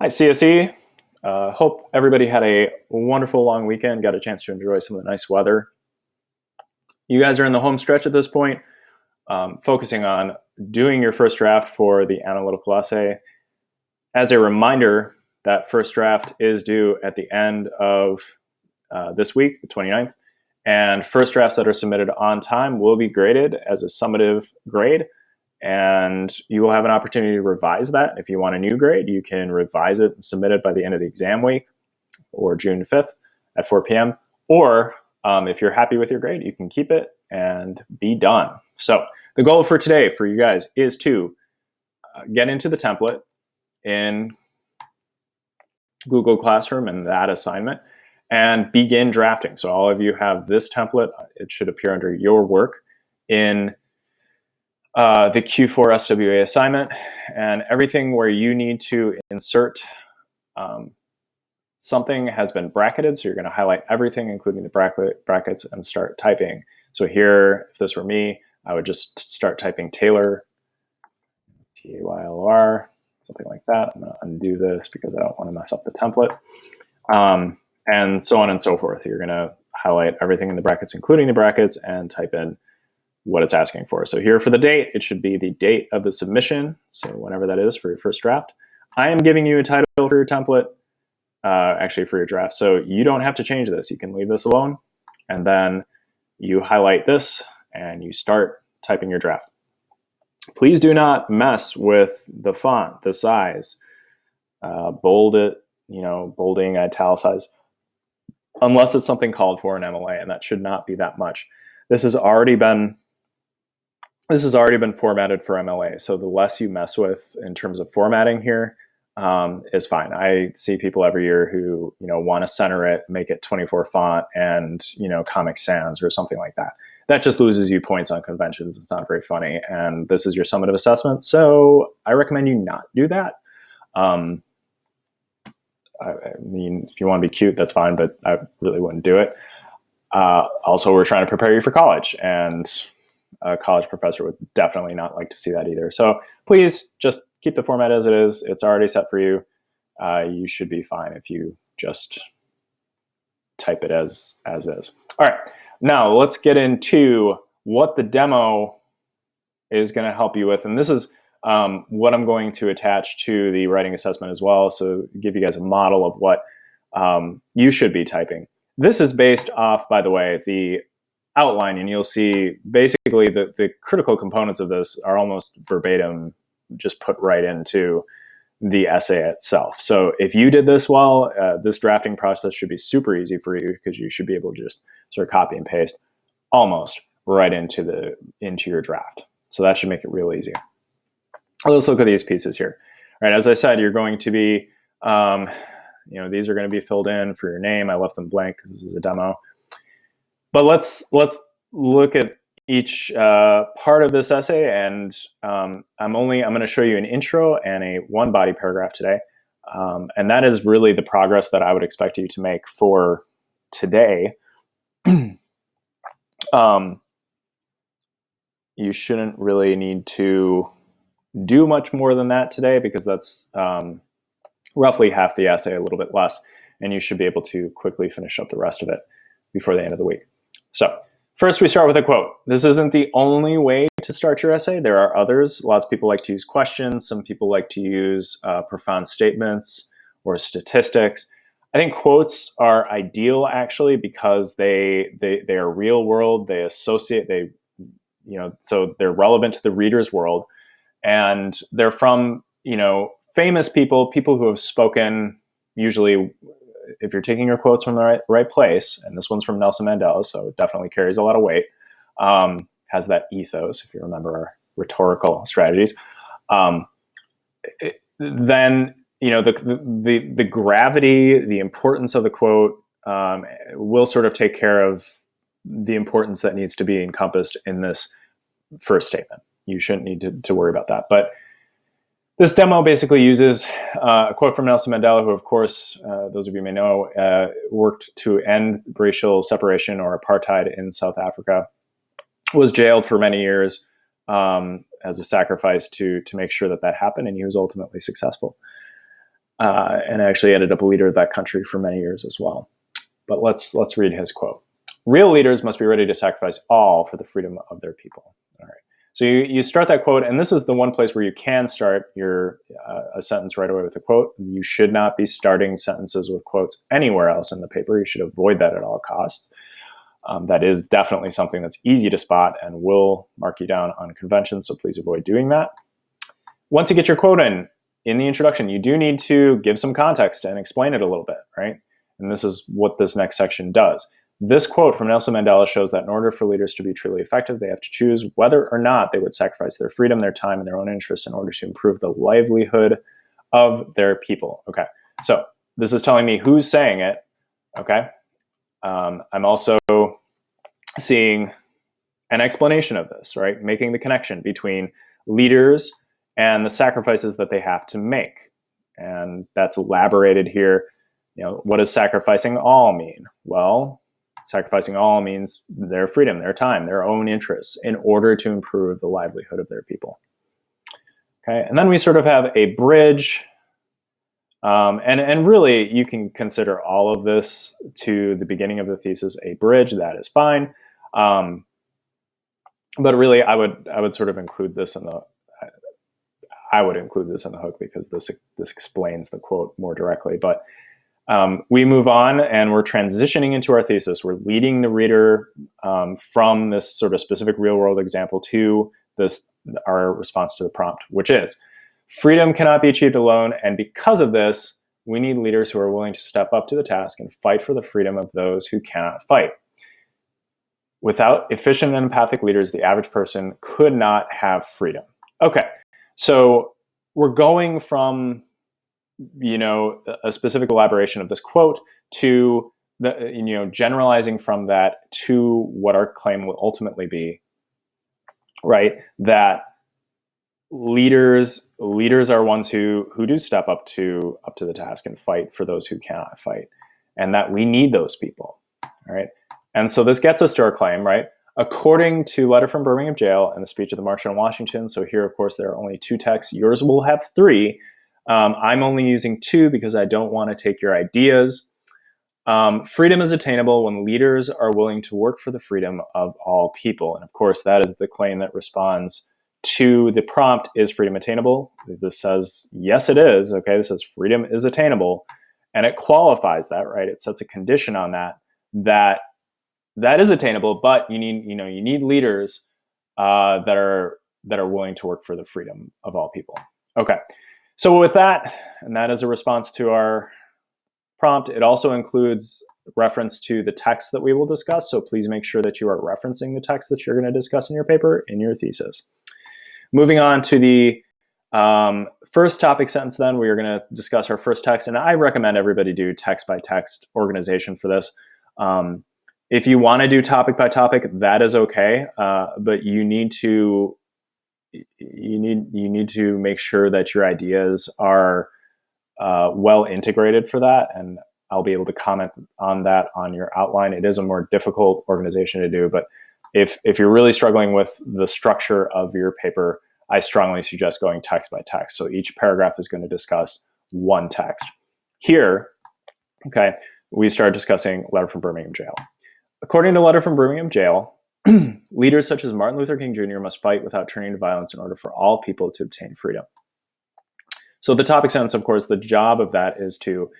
Hi, CSE. Hope everybody had a wonderful long weekend, got a chance to enjoy some of the nice weather. You guys are in the home stretch at this point, focusing on doing your first draft for the analytical essay. As a reminder, that first draft is due at the end of this week, the 29th, and first drafts that are submitted on time will be graded as a summative grade. And you will have an opportunity to revise that. If you want a new grade, you can revise it and submit it by the end of the exam week or June 5th at 4 p.m. Or if you're happy with your grade, you can keep it and be done. So the goal for today for you guys is to get into the template in Google Classroom and that assignment and begin drafting. So all of you have this template. It should appear under your work in the Q4 SWA assignment, and everything where you need to insert something has been bracketed. So you're going to highlight everything, including the brackets, and start typing. So here, if this were me, I would just start typing Taylor, Taylor, something like that. I'm going to undo this because I don't want to mess up the template. And so on and so forth. You're going to highlight everything in the brackets, including the brackets, and type in what it's asking for. So here for the date, it should be the date of the submission. So whenever that is for your first draft. I am giving you a title for your template, actually for your draft. So you don't have to change this. You can leave this alone. And then you highlight this and you start typing your draft. Please do not mess with the font, the size, bold it, bolding, italicize, unless it's something called for in MLA, and that should not be that much. This has already been formatted for MLA, so the less you mess with in terms of formatting here is fine. I see people every year who want to center it, make it 24 font, and Comic Sans or something like that. That just loses you points on conventions. It's not very funny, and this is your summative assessment, so I recommend you not do that. I mean, if you want to be cute, that's fine, but I really wouldn't do it. Also, we're trying to prepare you for college, and a college professor would definitely not like to see that either. So please just keep the format as it is. It's already set for you. You should be fine if you just type it as is. All right, now let's get into what the demo is going to help you with. And this is what I'm going to attach to the writing assessment as well. So give you guys a model of what you should be typing. This is based off, by the way, the outline, and you'll see basically the critical components of this are almost verbatim, just put right into the essay itself. So if you did this well, this drafting process should be super easy for you because you should be able to just sort of copy and paste almost right into your draft. So that should make it real easy. Let's look at these pieces here. All right, as I said, you're going to be, these are going to be filled in for your name. I left them blank because this is a demo. But let's look at each part of this essay, and I'm going to show you an intro and a one body paragraph today, and that is really the progress that I would expect you to make for today. You shouldn't really need to do much more than that today because that's roughly half the essay, a little bit less, and you should be able to quickly finish up the rest of it before the end of the week. So first we start with a quote. This isn't the only way to start your essay. There are others. Lots of people like to use questions. Some people like to use profound statements or statistics. I think quotes are ideal actually because they are real world. They associate, so they're relevant to the reader's world. And they're from, famous people who have spoken, usually if you're taking your quotes from the right place, and this one's from Nelson Mandela, so it definitely carries a lot of weight, has that ethos, if you remember our rhetorical strategies, then, the gravity, the importance of the quote will sort of take care of the importance that needs to be encompassed in this first statement. You shouldn't need to worry about that. But this demo basically uses a quote from Nelson Mandela, who, of course, those of you may know, worked to end racial separation or apartheid in South Africa, was jailed for many years as a sacrifice to make sure that happened, and he was ultimately successful. and actually ended up a leader of that country for many years as well. But let's read his quote. Real leaders must be ready to sacrifice all for the freedom of their people. All right. So you start that quote, and this is the one place where you can start your a sentence right away with a quote. You should not be starting sentences with quotes anywhere else in the paper. You should avoid that at all costs. That is definitely something that's easy to spot and will mark you down on convention, so please avoid doing that. Once you get your quote in the introduction, you do need to give some context and explain it a little bit, right? And this is what this next section does. This quote from Nelson Mandela shows that in order for leaders to be truly effective, they have to choose whether or not they would sacrifice their freedom, their time, and their own interests in order to improve the livelihood of their people. Okay, so this is telling me who's saying it, okay? I'm also seeing an explanation of this, right? Making the connection between leaders and the sacrifices that they have to make. And that's elaborated here. You know, what does sacrificing all mean? Well, sacrificing all means their freedom, their time, their own interests in order to improve the livelihood of their people. Okay, and then we sort of have a bridge. And really, you can consider all of this to the beginning of the thesis a bridge. That is fine. But really, I would sort of include this in the hook because this explains the quote more directly. But we move on and we're transitioning into our thesis. We're leading the reader from this sort of specific real world example to our response to the prompt, which is freedom cannot be achieved alone. And because of this, we need leaders who are willing to step up to the task and fight for the freedom of those who cannot fight. Without efficient and empathic leaders, the average person could not have freedom. Okay, so we're going from, you know, a specific elaboration of this quote to the, you know, generalizing from that to what our claim will ultimately be, right? That leaders are ones who do step up to the task and fight for those who cannot fight, and that we need those people, all right? And so this gets us to our claim, right? According to Letter from Birmingham Jail and the Speech of the March on Washington, so here, of course, there are only 2 texts. Yours will have 3. I'm only using 2 because I don't want to take your ideas. Freedom is attainable when leaders are willing to work for the freedom of all people. And of course, that is the claim that responds to the prompt, is freedom attainable? This says, yes, it is. Okay, this says freedom is attainable. And it qualifies that, right? It sets a condition on that is attainable, but you need leaders that are willing to work for the freedom of all people. Okay, so with that, and that is a response to our prompt, it also includes reference to the text that we will discuss. So please make sure that you are referencing the text that you're going to discuss in your paper, in your thesis. Moving on to the first topic sentence, then we are going to discuss our first text, and I recommend everybody do text by text organization for this. If you want to do topic by topic, that is okay, but you need to make sure that your ideas are well integrated for that, and I'll be able to comment on that on your outline. It is a more difficult organization to do, but if you're really struggling with the structure of your paper, I strongly suggest going text by text. So each paragraph is going to discuss one text. Here, okay, we start discussing Letter from Birmingham Jail. According to Letter from Birmingham Jail, leaders such as Martin Luther King Jr. must fight without turning to violence in order for all people to obtain freedom. So the topic sentence, of course, the job of that is to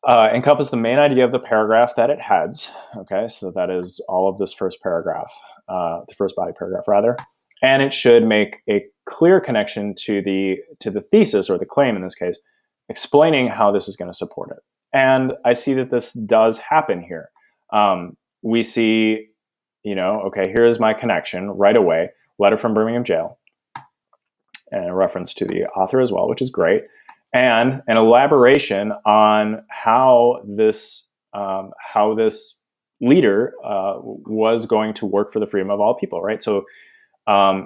encompass the main idea of the paragraph that it heads. Okay, so that is all of this first paragraph, the first body paragraph rather, and it should make a clear connection to the thesis, or the claim in this case, explaining how this is going to support it. And I see that this does happen here. We see, okay, here's my connection right away, Letter from Birmingham Jail, and a reference to the author as well, which is great, and an elaboration on how this leader was going to work for the freedom of all people, right? So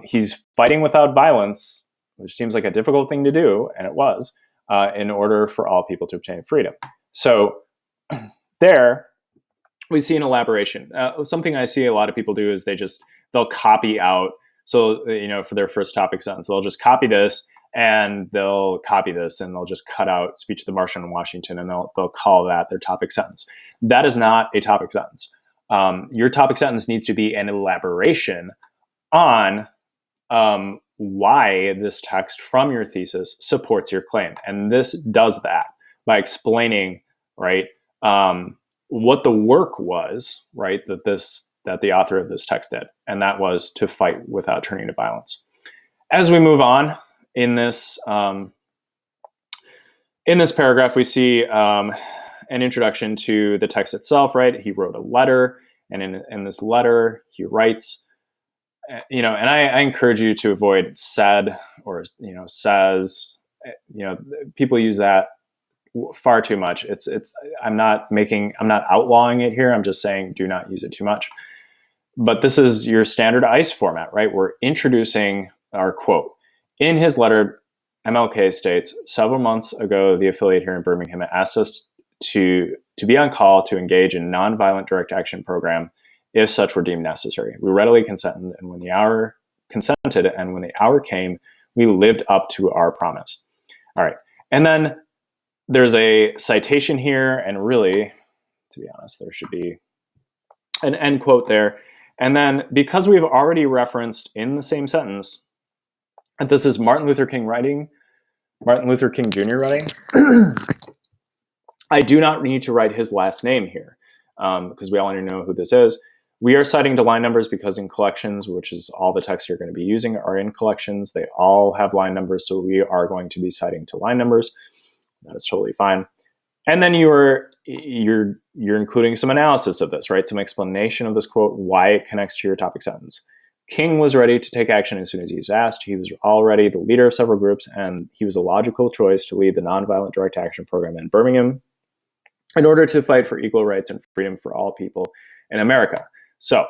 he's fighting without violence, which seems like a difficult thing to do, and it was, in order for all people to obtain freedom. So there we see an elaboration. Something I see a lot of people do is they'll copy out. So, for their first topic sentence, they'll just copy this and they'll copy this and they'll just cut out speech of the Martian in Washington, and they'll call that their topic sentence. That is not a topic sentence. Your topic sentence needs to be an elaboration on why this text from your thesis supports your claim. And this does that by explaining, right, what the work was, right, that the author of this text did. And that was to fight without turning to violence. As we move on in this paragraph, we see an introduction to the text itself, right? He wrote a letter, and in this letter, he writes, and I encourage you to avoid said or, says. People use that far too much. I'm not outlawing it here. I'm just saying do not use it too much. But this is your standard ICE format, right? We're introducing our quote. In his letter, MLK states, several months ago, the affiliate here in Birmingham asked us to be on call to engage in nonviolent direct action program if such were deemed necessary. We readily consented, and when the hour came, we lived up to our promise. All right. And then there's a citation here, and really, to be honest, there should be an end quote there. And then because we've already referenced in the same sentence that this is Martin Luther King Jr. writing, I do not need to write his last name here because we already know who this is. We are citing to line numbers because in collections, which is all the texts you're going to be using are in collections, they all have line numbers, so we are going to be citing to line numbers. That is totally fine. And then you're including some analysis of this, right? Some explanation of this quote, why it connects to your topic sentence. King was ready to take action as soon as he was asked. He was already the leader of several groups, and he was a logical choice to lead the nonviolent direct action program in Birmingham in order to fight for equal rights and freedom for all people in America. So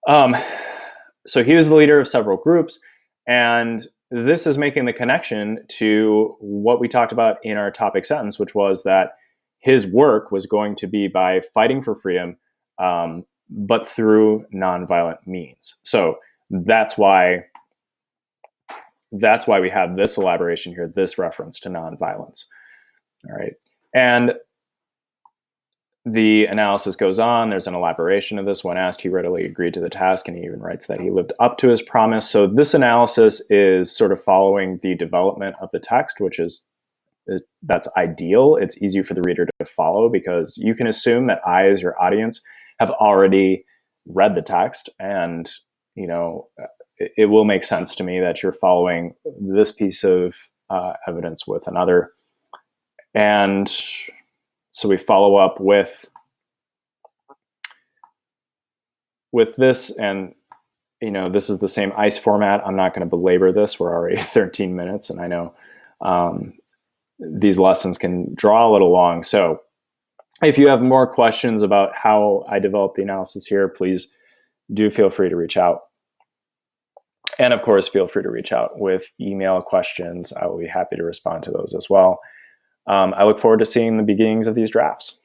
he was the leader of several groups, and this is making the connection to what we talked about in our topic sentence, which was that his work was going to be by fighting for freedom, but through nonviolent means. So that's why we have this elaboration here, this reference to nonviolence. All right. And the analysis goes on. There's an elaboration of this. When asked, he readily agreed to the task, and he even writes that he lived up to his promise. So this analysis is sort of following the development of the text, that's ideal. It's easy for the reader to follow because you can assume that I, as your audience, have already read the text, and it will make sense to me that you're following this piece of evidence with another. And so we follow up with this, and this is the same ICE format. I'm not going to belabor this. We're already 13 minutes, and I know these lessons can draw a little long. So if you have more questions about how I developed the analysis here, please do feel free to reach out. And of course, feel free to reach out with email questions. I will be happy to respond to those as well. I look forward to seeing the beginnings of these drafts.